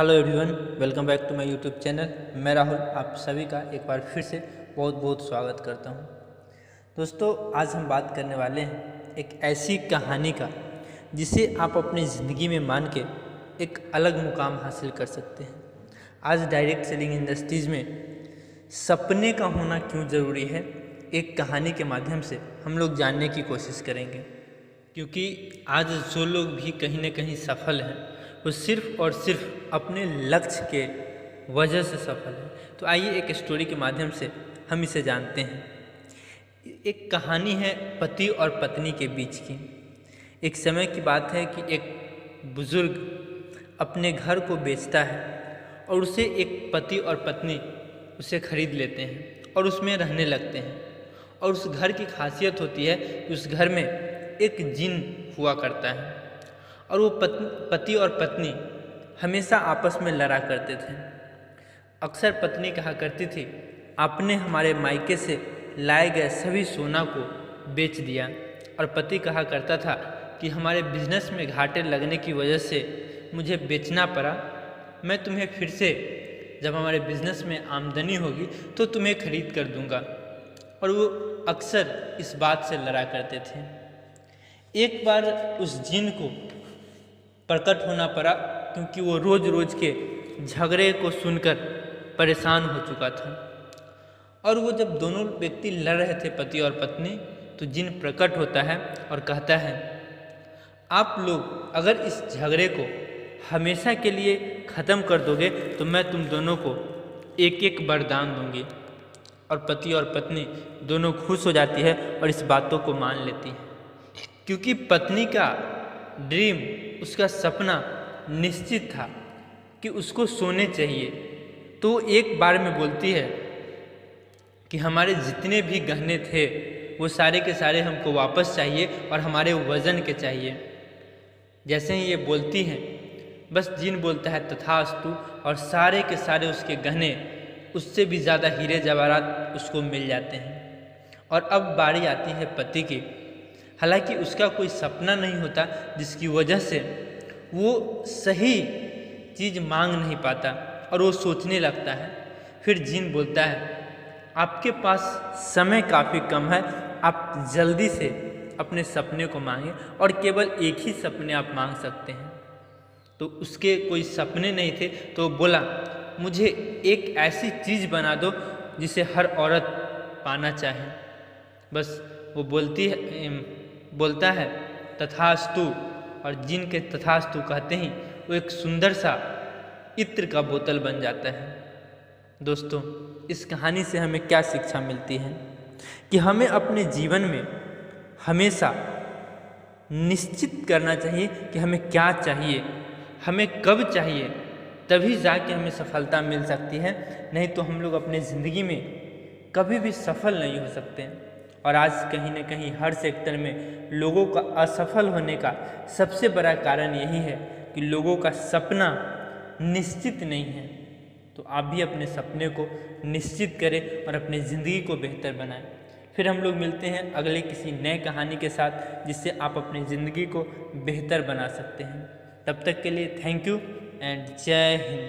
Hello everyone, welcome back to my YouTube channel. मैं राहुल आप सभी का एक बार फिर से बहुत बहुत स्वागत करता हूं। दोस्तों, आज हम बात करने वाले हैं एक ऐसी कहानी का जिसे आप अपनी ज़िंदगी में मान के एक अलग मुकाम हासिल कर सकते हैं। आज डायरेक्ट सेलिंग इंडस्ट्रीज़ में सपने का होना क्यों ज़रूरी है, एक कहानी के माध्यम से हम लोग जानने की कोशिश करेंगे। क्योंकि आज जो लोग भी कहीं न कहीं सफल हैं वो सिर्फ और सिर्फ अपने लक्ष्य के वजह से सफल है। तो आइए एक स्टोरी के माध्यम से हम इसे जानते हैं। एक कहानी है पति और पत्नी के बीच की। एक समय की बात है कि एक बुजुर्ग अपने घर को बेचता है और उसे एक पति और पत्नी उसे खरीद लेते हैं और उसमें रहने लगते हैं। और उस घर की खासियत होती है कि उस घर में एक जिन हुआ करता है और वो पति और पत्नी हमेशा आपस में लड़ा करते थे। अक्सर पत्नी कहा करती थी, आपने हमारे मायके से लाए गए सभी सोना को बेच दिया। और पति कहा करता था कि हमारे बिजनेस में घाटे लगने की वजह से मुझे बेचना पड़ा। मैं तुम्हें फिर से जब हमारे बिजनेस में आमदनी होगी तो तुम्हें खरीद कर दूंगा। और वो अक्सर इस बात से लड़ा करते थे। एक बार उस जिन को प्रकट होना पड़ा क्योंकि वो रोज रोज के झगड़े को सुनकर परेशान हो चुका था। और वो जब दोनों व्यक्ति लड़ रहे थे पति और पत्नी, तो जिन प्रकट होता है और कहता है, आप लोग अगर इस झगड़े को हमेशा के लिए ख़त्म कर दोगे तो मैं तुम दोनों को एक एक वरदान दूंगी। और पति और पत्नी दोनों खुश हो जाती है और इस बातों को मान लेती है। क्योंकि पत्नी का ड्रीम, उसका सपना निश्चित था कि उसको सोने चाहिए। तो एक बार में बोलती है कि हमारे जितने भी गहने थे वो सारे के सारे हमको वापस चाहिए और हमारे वज़न के चाहिए। जैसे ही ये बोलती हैं, बस जिन बोलता है तथास्तु, और सारे के सारे उसके गहने, उससे भी ज़्यादा हीरे जवाहरात उसको मिल जाते हैं। और अब बारी आती है पति की। हालांकि उसका कोई सपना नहीं होता जिसकी वजह से वो सही चीज़ मांग नहीं पाता और वो सोचने लगता है। फिर जिन बोलता है, आपके पास समय काफ़ी कम है, आप जल्दी से अपने सपने को मांगें और केवल एक ही सपने आप मांग सकते हैं। तो उसके कोई सपने नहीं थे तो बोला, मुझे एक ऐसी चीज़ बना दो जिसे हर औरत पाना चाहे। बस वो बोलता है तथास्तु, और जिन के तथास्तु कहते ही वो एक सुंदर सा इत्र का बोतल बन जाता है। दोस्तों, इस कहानी से हमें क्या शिक्षा मिलती है कि हमें अपने जीवन में हमेशा निश्चित करना चाहिए कि हमें क्या चाहिए, हमें कब चाहिए, तभी जाके हमें सफलता मिल सकती है। नहीं तो हम लोग अपने ज़िंदगी में कभी भी सफल नहीं हो सकते। और आज कहीं न कहीं हर सेक्टर में लोगों का असफल होने का सबसे बड़ा कारण यही है कि लोगों का सपना निश्चित नहीं है। तो आप भी अपने सपने को निश्चित करें और अपनी ज़िंदगी को बेहतर बनाएं। फिर हम लोग मिलते हैं अगले किसी नए कहानी के साथ जिससे आप अपनी ज़िंदगी को बेहतर बना सकते हैं। तब तक के लिए थैंक यू एंड जय हिंद।